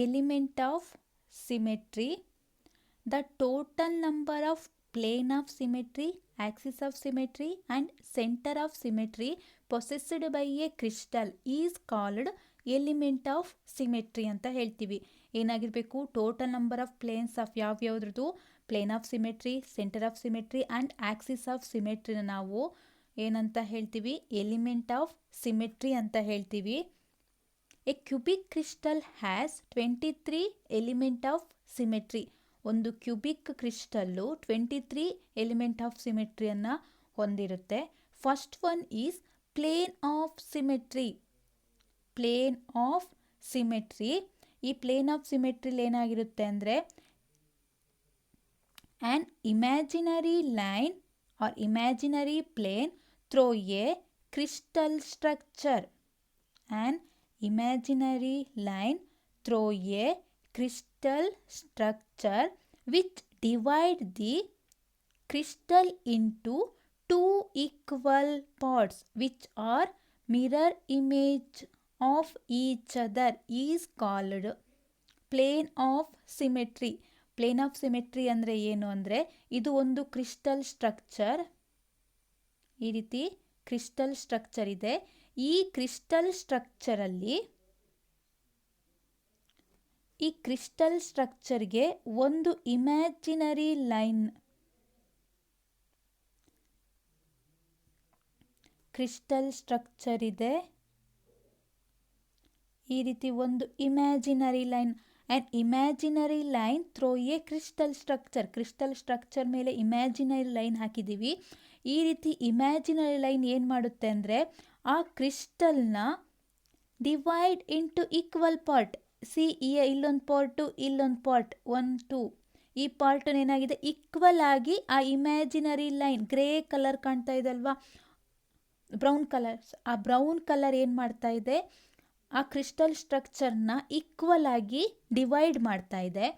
element of symmetry, the total number of plane of symmetry, axis of symmetry and center of symmetry possessed by a crystal is called element of symmetry ಅಂತ ಹೇಳ್ತೀವಿ. ಏನಾಗಿರಬೇಕು, total number of planes of ಯಾವ್ಯಾವ್ದ್ರದ್ದು plane of symmetry, center of symmetry and axis of ಸಿಮೆಟ್ರಿನ ನಾವು ಏನಂತ ಹೇಳ್ತೀವಿ, element of symmetry ಅಂತ ಹೇಳ್ತೀವಿ. A cubic crystal has 23 element of symmetry. ಒಂದು ಕ್ಯೂಬಿಕ್ ಕ್ರಿಸ್ಟಲ್ಲು 23 ಎಲಿಮೆಂಟ್ ಆಫ್ ಸಿಮೆಟ್ರಿಯನ್ನು ಹೊಂದಿರುತ್ತೆ. First one is plane of symmetry. Plane of symmetry, ಈ ಪ್ಲೇನ್ ಆಫ್ ಸಿಮೆಟ್ರಿಲಿ ಏನಾಗಿರುತ್ತೆ ಅಂದರೆ an imaginary line or imaginary plane through a crystal structure. An imaginary line through a crystal structure which divide the crystal into two equal parts which are mirror image of each other is called plane of symmetry. Plane of symmetry ಅಂದರೆ ಏನು ಅಂದರೆ, ಇದು ಒಂದು crystal structure, ಈ ರೀತಿ crystal structure ಇದೆ. ಈ crystal ಸ್ಟ್ರಕ್ಚರಲ್ಲಿ ಈ ಕ್ರಿಸ್ಟಲ್ ಸ್ಟ್ರಕ್ಚರ್ಗೆ ಒಂದು ಇಮ್ಯಾಜಿನರಿ ಲೈನ್, ಕ್ರಿಸ್ಟಲ್ ಸ್ಟ್ರಕ್ಚರ್ ಇದೆ, ಈ ರೀತಿ ಒಂದು imaginary line. And imaginary line through a crystal structure. Crystal structure ಮೇಲೆ ಇಮ್ಯಾಜಿನರಿ ಲೈನ್ ಹಾಕಿದ್ದೀವಿ. ಈ ರೀತಿ ಇಮ್ಯಾಜಿನರಿ ಲೈನ್ ಏನು ಮಾಡುತ್ತೆ ಅಂದರೆ ಆ ಕ್ರಿಸ್ಟಲ್ನ ಡಿವೈಡ್ ಇಂಟು ಈಕ್ವಲ್ ಪಾರ್ಟ್. ಇಲ್ಲೊಂದು ಪಾರ್ಟು, ಇಲ್ಲೊಂದು ಪಾರ್ಟ್ 1 2, ಈ ಪಾರ್ಟನ್ನು ಏನಾಗಿದೆ ಈಕ್ವಲ್ ಆಗಿ ಆ ಇಮ್ಯಾಜಿನರಿ ಲೈನ್, ಗ್ರೇ ಕಲರ್ ಕಾಣ್ತಾ ಇದೆ ಅಲ್ವಾ, ಬ್ರೌನ್ ಕಲರ್ಸ್, ಆ ಬ್ರೌನ್ ಕಲರ್ ಏನು ಮಾಡ್ತಾ ಇದೆ, ಆ ಕ್ರಿಸ್ಟಲ್ ಸ್ಟ್ರಕ್ಚರ್ನ ಈಕ್ವಲ್ ಆಗಿ ಡಿವೈಡ್ ಮಾಡ್ತಾ ಇದೆ.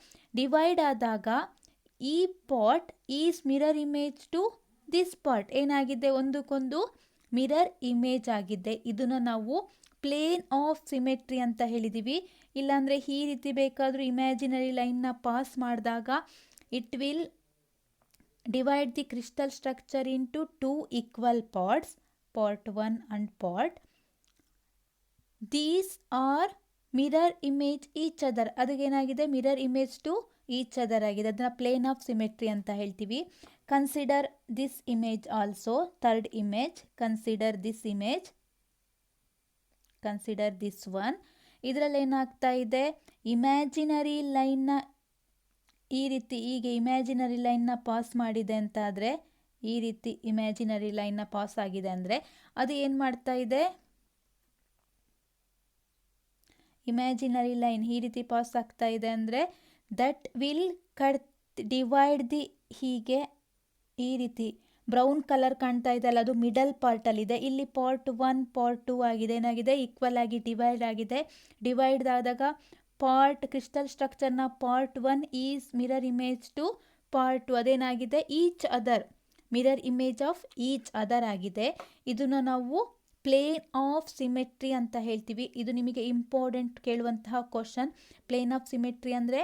ಡಿವೈಡ್ ಆದಾಗ ಈ part is mirror image to this part. ಏನಾಗಿದೆ, ಒಂದಕ್ಕೊಂದು ಮಿರರ್ ಇಮೇಜ್ ಆಗಿದೆ. ಇದನ್ನು ನಾವು ಪ್ಲೇನ್ ಆಫ್ ಸಿಮೆಟ್ರಿ ಅಂತ ಹೇಳಿದ್ದೀವಿ. ಇಲ್ಲಾಂದರೆ ಈ ರೀತಿ ಬೇಕಾದರೂ ಇಮ್ಯಾಜಿನರಿ ಲೈನ್ನ ಪಾಸ್ ಮಾಡಿದಾಗ it will divide the crystal structure into 2 equal parts, part 1 and part. These are mirror image each other. ಅದಕ್ಕೇನಾಗಿದೆ, mirror image to each other ಆಗಿದೆ. ಅದನ್ನು ಪ್ಲೇನ್ ಆಫ್ ಸಿಮೆಟ್ರಿ ಅಂತ ಹೇಳ್ತೀವಿ. Consider this image also. Third image, consider this image, consider this one. ಇದರಲ್ಲಿ ಏನಾಗ್ತಾ ಇದೆ, imaginary ಲೈನ್ನ ಈ ರೀತಿ ಹೀಗೆ ಇಮ್ಯಾಜಿನರಿ ಲೈನ್ನ ಪಾಸ್ ಮಾಡಿದೆ ಅಂತ ಆದರೆ, ಈ ರೀತಿ ಇಮ್ಯಾಜಿನರಿ ಲೈನ್ನ ಪಾಸ್ ಆಗಿದೆ ಅಂದರೆ ಅದು ಏನು ಮಾಡ್ತಾ ಇದೆ, ಇಮ್ಯಾಜಿನರಿ ಲೈನ್ ಈ ರೀತಿ ಪಾಸ್ ಆಗ್ತಾ ಇದೆ ಅಂದರೆ ದಟ್ ವಿಲ್ ಡಿವೈಡ್ ದಿ, ಹೀಗೆ ಈ ರೀತಿ ಬ್ರೌನ್ ಕಲರ್ ಕಾಣ್ತಾ ಇದೆ ಅಲ್ಲ, ಅದು ಮಿಡಲ್ ಪಾರ್ಟಲ್ಲಿದೆ. ಇಲ್ಲಿ ಪಾರ್ಟ್ 1 ಪಾರ್ಟ್ 2 ಆಗಿದೆ, ಏನಾಗಿದೆ ಈಕ್ವಲ್ ಆಗಿ ಡಿವೈಡ್ ಆಗಿದೆ. ಡಿವೈಡ್ ಆದಾಗ ಪಾರ್ಟ್ ಕ್ರಿಸ್ಟಲ್ ಸ್ಟ್ರಕ್ಚರ್ನ part 1 is mirror image to part 2. ಅದೇನಾಗಿದೆ, each other, mirror image of each other ಆಗಿದೆ. ಇದನ್ನು ನಾವು ಪ್ಲೇನ್ ಆಫ್ ಸಿಮೆಟ್ರಿ ಅಂತ ಹೇಳ್ತೀವಿ. ಇದು ನಿಮಗೆ ಇಂಪಾರ್ಟೆಂಟ್ ಕೇಳುವಂತಹ ಕ್ವಶನ್. ಪ್ಲೇನ್ ಆಫ್ ಸಿಮೆಟ್ರಿ ಅಂದರೆ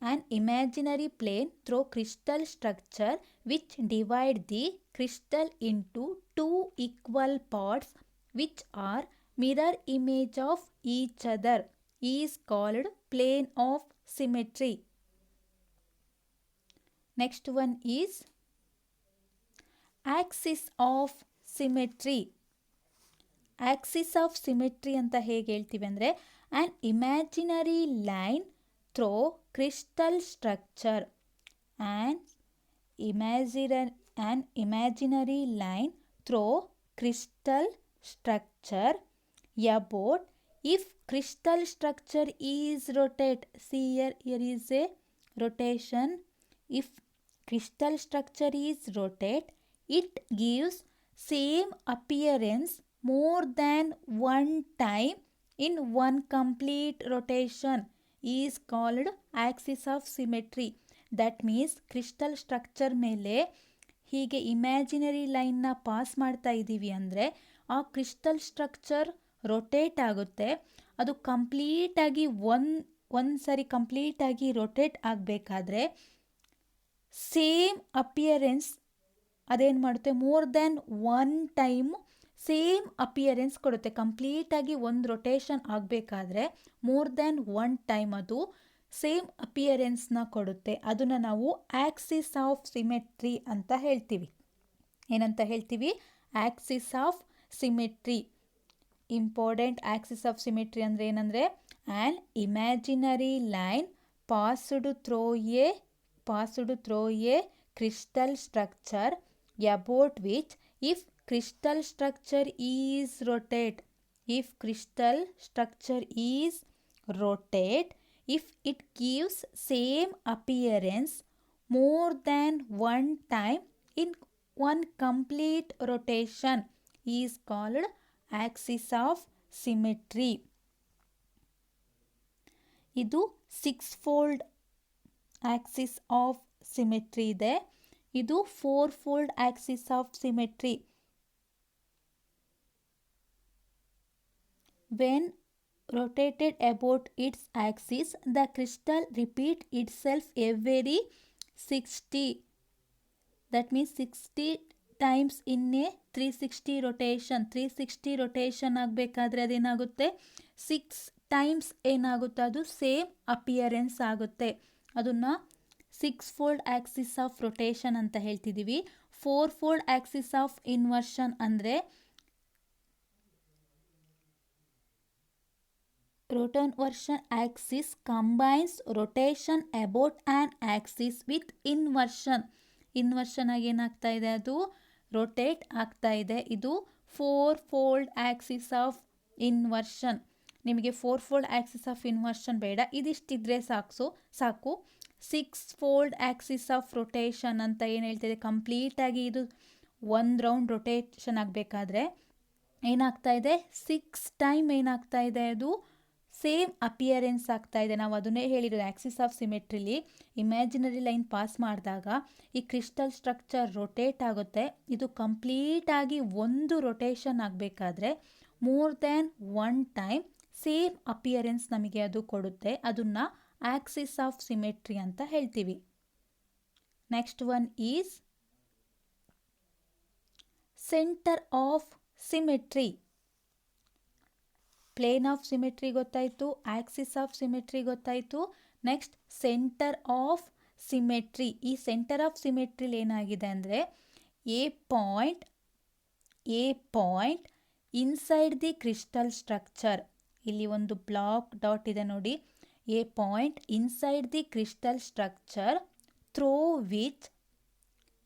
an imaginary plane through crystal structure which divide the crystal into 2 equal parts which are mirror image of each other is called plane of symmetry. Next one is axis of symmetry. Axis of symmetry ಅಂತ ಹೇಗೆ ಹೇಳ್ತೀವಿ ಅಂದರೆ an imaginary line through crystal structure. An imaginary line through crystal structure about if crystal structure is rotate. See here is a rotation. If crystal structure is rotate, it gives same appearance more than one time in one complete rotation is called axis of symmetry. That means crystal structure ಮೇಲೆ ಹೀಗೆ imaginary ಲೈನ್ನ pass ಮಾಡ್ತಾ ಇದ್ದೀವಿ ಅಂದರೆ ಆ crystal structure rotate ಆಗುತ್ತೆ. ಅದು ಕಂಪ್ಲೀಟಾಗಿ ಒಂದು ಸರಿ ಕಂಪ್ಲೀಟಾಗಿ ರೊಟೇಟ್ ಆಗಬೇಕಾದ್ರೆ ಸೇಮ್ ಅಪಿಯರೆನ್ಸ್ ಅದೇನು ಮಾಡುತ್ತೆ, more than one time same appearance ಕೊಡುತ್ತೆ. ಕಂಪ್ಲೀಟಾಗಿ ಒಂದು ರೊಟೇಷನ್ ಆಗಬೇಕಾದ್ರೆ ಮೋರ್ ದ್ಯಾನ್ ಒನ್ ಟೈಮ್ ಅದು ಸೇಮ್ ಅಪಿಯರೆನ್ಸ್ನ ಕೊಡುತ್ತೆ. ಅದನ್ನು ನಾವು ಆಕ್ಸಿಸ್ ಆಫ್ ಸಿಮೆಟ್ರಿ ಅಂತ ಹೇಳ್ತೀವಿ. ಏನಂತ ಹೇಳ್ತೀವಿ? Axis of symmetry. Important axis of symmetry ಅಂದರೆ ಏನಂದರೆ, an imaginary line passed through a crystal structure about which if crystal structure is rotate if it gives same appearance more than one time in one complete rotation is called axis of symmetry. ಇದು 6-fold axis of symmetry ಇದೆ. ಇದು 4-fold axis of symmetry. When rotated about its axis, the crystal repeats itself every 60. That means 60 times in a 360 rotation. 360 rotation ಆಗಬೇಕಾದ್ರೆ ಅದೇನಾಗುತ್ತೆ, 6 times ಏನಾಗುತ್ತೆ, ಅದು same appearance ಆಗುತ್ತೆ. ಅದನ್ನು 6-fold Axis of rotation ಅಂತ ಹೇಳ್ತಿದ್ದೀವಿ. 4-fold Axis of inversion ಅಂದರೆ rotation axis combines rotation about an axis with inversion. Inversion ಆಗಿ ಏನಾಗ್ತಾ ಇದೆ, ಅದು ರೊಟೇಟ್ ಆಗ್ತಾ ಇದೆ. ಇದು 4-fold ಆಕ್ಸಿಸ್ ಆಫ್ ಇನ್ವರ್ಷನ್. ನಿಮಗೆ 4-fold ಆಕ್ಸಿಸ್ ಆಫ್ ಇನ್ವರ್ಷನ್ ಬೇಡ, ಇದಿಷ್ಟಿದ್ರೆ ಸಾಕು. 6-fold ಆಕ್ಸಿಸ್ ಆಫ್ ರೊಟೇಷನ್ ಅಂತ ಏನು ಹೇಳ್ತಿದೆ, ಕಂಪ್ಲೀಟಾಗಿ ಇದು ಒಂದು ರೌಂಡ್ ರೊಟೇಷನ್ ಆಗಬೇಕಾದ್ರೆ ಏನಾಗ್ತಾ ಇದೆ, 6 ಟೈಮ್ ಏನಾಗ್ತಾ ಇದೆ, ಅದು ಸೇಮ್ ಅಪಿಯರೆನ್ಸ್ ಆಗ್ತಾ ಇದೆ. ನಾವು ಅದನ್ನೇ ಹೇಳಿರೋದು, ಆಕ್ಸಿಸ್ ಆಫ್ ಸಿಮೆಟ್ರಿಲಿ ಇಮ್ಯಾಜಿನರಿ ಲೈನ್ ಪಾಸ್ ಮಾಡಿದಾಗ ಈ ಕ್ರಿಸ್ಟಲ್ ಸ್ಟ್ರಕ್ಚರ್ ರೊಟೇಟ್ ಆಗುತ್ತೆ. ಇದು ಕಂಪ್ಲೀಟಾಗಿ ಒಂದು ರೊಟೇಷನ್ ಆಗಬೇಕಾದ್ರೆ more than one time same appearance ನಮಗೆ ಅದು ಕೊಡುತ್ತೆ. ಅದನ್ನು ಆಕ್ಸಿಸ್ ಆಫ್ ಸಿಮೆಟ್ರಿ ಅಂತ ಹೇಳ್ತೀವಿ. Next one is centre of symmetry. Plane of symmetry ಗೊತ್ತಾಯಿತು, ಆಕ್ಸಿಸ್ ಆಫ್ ಸಿಮೆಟ್ರಿ ಗೊತ್ತಾಯಿತು. Next centre of symmetry. ಈ ಸೆಂಟರ್ ಆಫ್ ಸಿಮೆಟ್ರಿಲಿ ಏನಾಗಿದೆ ಅಂದರೆ, a point inside the crystal structure. ಇಲ್ಲಿ ಒಂದು ಬ್ಲಾಕ್ ಡಾಟ್ ಇದೆ ನೋಡಿ. A point inside the crystal structure through which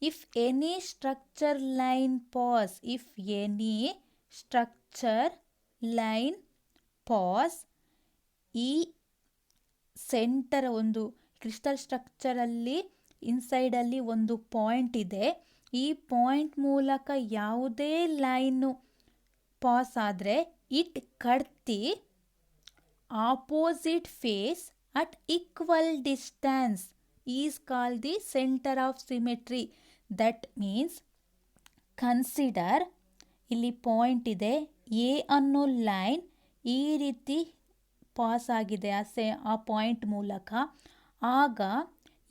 if any structure line pass ಈ ಸೆಂಟರ್, ಒಂದು ಕ್ರಿಸ್ಟಲ್ ಸ್ಟ್ರಕ್ಚರಲ್ಲಿ ಇನ್ಸೈಡಲ್ಲಿ ಒಂದು ಪಾಯಿಂಟ್ ಇದೆ. ಈ ಪಾಯಿಂಟ್ ಮೂಲಕ ಯಾವುದೇ ಲೈನು ಪಾಸ್ ಆದರೆ ಇಟ್ ಕಟ್ತಿ opposite face at equal distance is called the center of symmetry. That means, consider ಇಲ್ಲಿ ಪಾಯಿಂಟ್ ಇದೆ, ಎ ಅನ್ನೋ ಲೈನ್ ಈ ರೀತಿ ಪಾಸ್ ಆಗಿದೆ ಆ ಪಾಯಿಂಟ್ ಮೂಲಕ. ಆಗ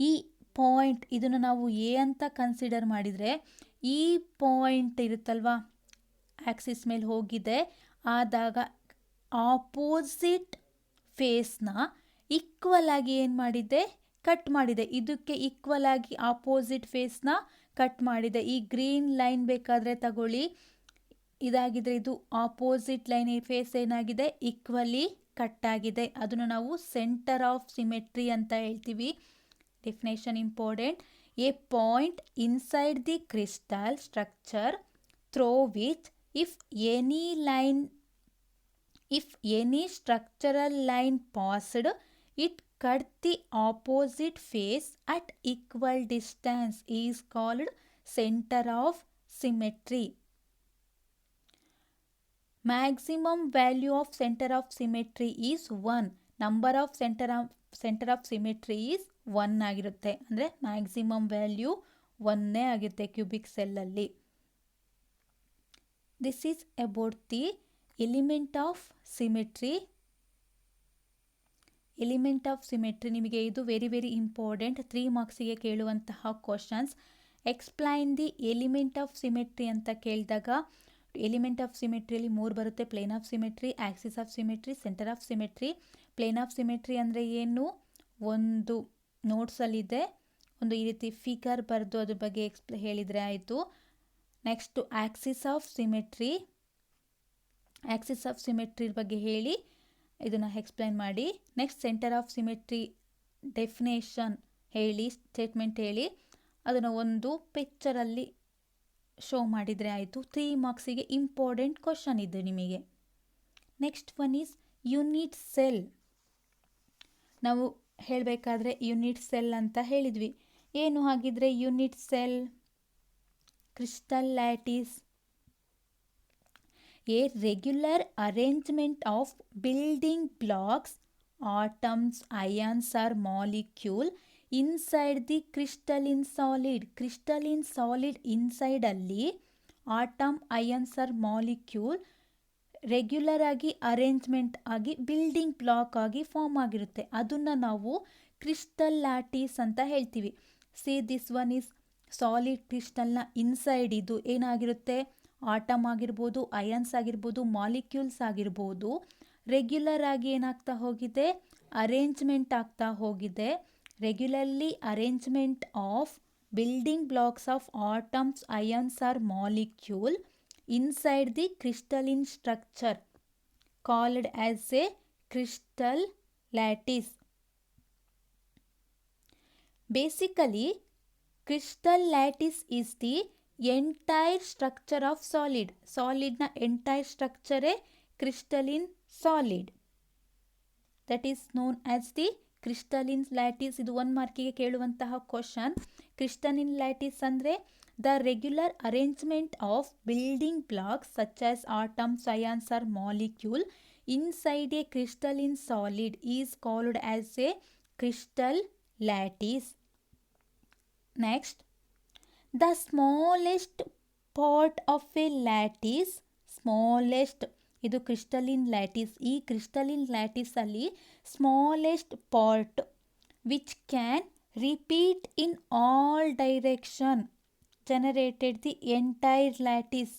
ಈ ಪಾಯಿಂಟ್, ಇದನ್ನು ನಾವು ಎ ಅಂತ ಕನ್ಸಿಡರ್ ಮಾಡಿದರೆ, ಈ ಪಾಯಿಂಟ್ ಇರುತ್ತಲ್ವಾ ಆಕ್ಸಿಸ್ ಮೇಲೆ ಹೋಗಿದೆ, ಆದಾಗ ಆಪೋಸಿಟ್ ಫೇಸ್ನ ಈಕ್ವಲ್ ಆಗಿ ಏನು ಮಾಡಿದೆ, ಕಟ್ ಮಾಡಿದೆ. ಇದಕ್ಕೆ ಈಕ್ವಲ್ ಆಗಿ ಆಪೋಸಿಟ್ ಫೇಸ್ನ ಕಟ್ ಮಾಡಿದೆ. ಈ ಗ್ರೀನ್ ಲೈನ್ ಬೇಕಾದರೆ ತಗೊಳ್ಳಿ, ಇದಾಗಿದ್ರೆ ಇದು ಆಪೋಸಿಟ್ ಲೈನ್, ಈ ಫೇಸ್ ಏನಾಗಿದೆ, ಈಕ್ವಲಿ ಕಟ್ ಆಗಿದೆ. ಅದನ್ನು ನಾವು ಸೆಂಟರ್ ಆಫ್ ಸಿಮೆಟ್ರಿ ಅಂತ ಹೇಳ್ತೀವಿ. Definition important. A point inside the crystal structure through which if any structural line passed it cut the opposite face at equal distance is called centre of symmetry. Maximum value of center of symmetry is 1. Number of center of symmetry is 1 ಆಗಿರುತ್ತೆ. ಅಂದರೆ maximum value 1 ಆಗುತ್ತೆ cubic ಸೆಲ್ಲಲ್ಲಿ. This is about the element of symmetry. Element of symmetry, ನಿಮಗೆ ಇದು very very important, 3 ಮಾರ್ಕ್ಸಿಗೆ ಕೇಳುವಂತಹ questions. Explain the element of symmetry ಅಂತ ಕೇಳಿದಾಗ ಎಲಿಮೆಂಟ್ ಆಫ್ ಸಿಮೆಟ್ರಿಯಲ್ಲಿ 3 ಬರುತ್ತೆ: plane of symmetry, axis of symmetry, center of symmetry. Plane of symmetry ಅಂದರೆ ಏನು, ಒಂದು ನೋಟ್ಸಲ್ಲಿದೆ, ಒಂದು ಈ ರೀತಿ ಫಿಗರ್ ಬರೆದು ಅದ್ರ ಬಗ್ಗೆ ಹೇಳಿದರೆ ಆಯಿತು. ನೆಕ್ಸ್ಟು ಆಕ್ಸಿಸ್ ಆಫ್ ಸಿಮೆಟ್ರಿ ಬಗ್ಗೆ ಹೇಳಿ ಇದನ್ನು ಎಕ್ಸ್ಪ್ಲೈನ್ ಮಾಡಿ. Next centre of symmetry definition ಹೇಳಿ, ಸ್ಟೇಟ್ಮೆಂಟ್ ಹೇಳಿ, ಅದನ್ನು ಒಂದು ಪಿಕ್ಚರಲ್ಲಿ ಶೋ ಮಾಡಿದರೆ ಆಯಿತು. 3 ಮಾರ್ಕ್ಸಿಗೆ ಇಂಪಾರ್ಟೆಂಟ್ ಕ್ವಶನ್ ಇದು ನಿಮಗೆ. Next one is unit cell. ನಾವು ಹೇಳಬೇಕಾದ್ರೆ ಯೂನಿಟ್ ಸೆಲ್ ಅಂತ ಹೇಳಿದ್ವಿ. ಏನು ಹಾಗಿದ್ರೆ unit cell? Crystal lattice, a regular arrangement of building blocks, atoms, ions or molecule inside the crystalline solid. Crystalline solid inside ಅಲ್ಲಿ atom, ions or molecule regular ಆಗಿ arrangement ಆಗಿ building block ಆಗಿ form ಆಗಿರುತ್ತೆ. ಅದನ್ನು ನಾವು ಕ್ರಿಸ್ಟಲ್ ಲ್ಯಾಟಿಸ್ ಅಂತ ಹೇಳ್ತೀವಿ. See this one is solid ಕ್ರಿಸ್ಟಲ್ನ ಇನ್ಸೈಡ್ ಇದು ಏನಾಗಿರುತ್ತೆ, ಆಟಮ್ ಆಗಿರ್ಬೋದು, ಅಯಾನ್ಸ್ ಆಗಿರ್ಬೋದು, ಮಾಲಿಕ್ಯೂಲ್ಸ್ ಆಗಿರ್ಬೋದು, ರೆಗ್ಯುಲರ್ ಆಗಿ ಏನಾಗ್ತಾ ಹೋಗಿದೆ, ಅರೇಂಜ್ಮೆಂಟ್ ಆಗ್ತಾ ಹೋಗಿದೆ. Regularly arrangement of building blocks of atoms, ions or molecule inside the crystalline structure called as a crystal lattice. Basically, crystal lattice is the entire structure of solid. Solid na entire structure is crystalline solid. That is known as the crystalline lattice. ಇದು 1 ಮಾರ್ಕಿಗೆ ಕೇಳುವಂತಹ question. crystalline lattice ಅಂದರೆ the regular arrangement of building blocks such as atoms, ions or molecule inside a crystalline solid is called as a crystal lattice. Next, the smallest part of a lattice, ಇದು crystalline lattice. ಈ crystalline lattice ಅಲ್ಲಿ smallest part which can repeat in all direction generated the entire lattice.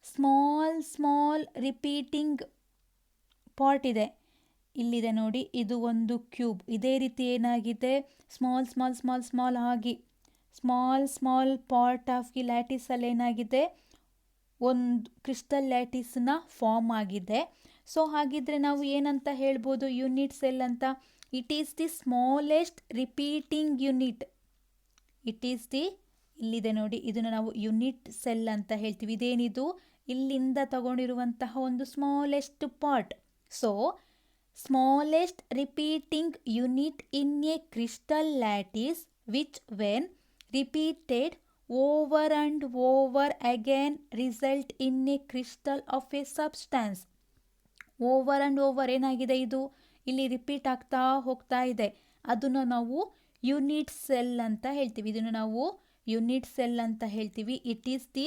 Small repeating part ಇದೆ, ಇಲ್ಲಿದೆ ನೋಡಿ, ಇದು ಒಂದು cube. ಇದೇ ರೀತಿ ಏನಾಗಿದೆ, ಸ್ಮಾಲ್ ಆಗಿ ಸ್ಮಾಲ್ ಪಾರ್ಟ್ ಆಫ್ ಈ ಲ್ಯಾಟಿಸಲ್ಲಿ ಏನಾಗಿದೆ, ಒಂದು ಕ್ರಿಸ್ಟಲ್ ಲ್ಯಾಟಿಸ್ನ ಫಾರ್ಮ್ ಆಗಿದೆ. ಸೊ ಹಾಗಿದ್ರೆ ನಾವು ಏನಂತ ಹೇಳ್ಬೋದು ಯೂನಿಟ್ ಸೆಲ್ ಅಂತ? It is the smallest repeating unit. ಇಲ್ಲಿದೆ ನೋಡಿ, ಇದನ್ನು ನಾವು ಯೂನಿಟ್ ಸೆಲ್ ಅಂತ ಹೇಳ್ತೀವಿ. ಇದೇನಿದು, ಇಲ್ಲಿಂದ ತಗೊಂಡಿರುವಂತಹ ಒಂದು smallest part. So smallest repeating unit in a crystal lattice which when repeated over and over again result in a crystal of a substance. Over and over ಏನಾಗಿದೆ, ಇದು ಇಲ್ಲಿ ರಿಪೀಟ್ ಆಗ್ತಾ ಹೋಗ್ತಾ ಇದೆ, ಅದನ್ನು ನಾವು ಯೂನಿಟ್ ಸೆಲ್ ಅಂತ ಹೇಳ್ತೀವಿ. ಇದನ್ನು ನಾವು ಯೂನಿಟ್ ಸೆಲ್ ಅಂತ ಹೇಳ್ತೀವಿ. It is the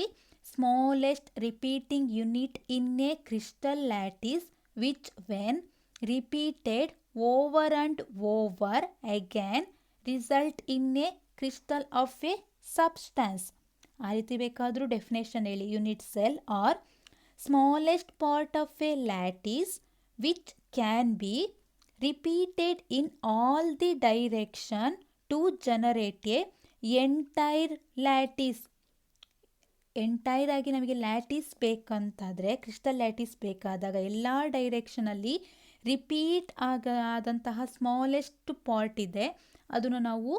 smallest repeating unit in a crystal lattice which when repeated over and over again result in a crystal of a substance. ಆ ರೀತಿ ಬೇಕಾದರೂ ಡೆಫಿನೇಷನ್ ಹೇಳಿ. Unit cell or smallest part of a lattice which can be repeated in all the direction to generate a entire lattice. Entire ಆಗಿ ನಮಗೆ lattice ಬೇಕಂತಾದರೆ, crystal lattice ಬೇಕಾದಾಗ ಎಲ್ಲ ಡೈರೆಕ್ಷನಲ್ಲಿ ರಿಪೀಟ್ ಆದಂತಹ ಸ್ಮಾಲೆಸ್ಟ್ ಪಾರ್ಟ್ ಇದೆ, ಅದನ್ನು ನಾವು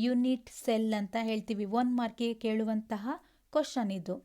ಯೂನಿಟ್ ಸೆಲ್ ಅಂತ ಹೇಳ್ತೀವಿ. 1 ಮಾರ್ಕಿಗೆ ಕೇಳುವಂತಹ ಕ್ವಶನ್ ಇದು.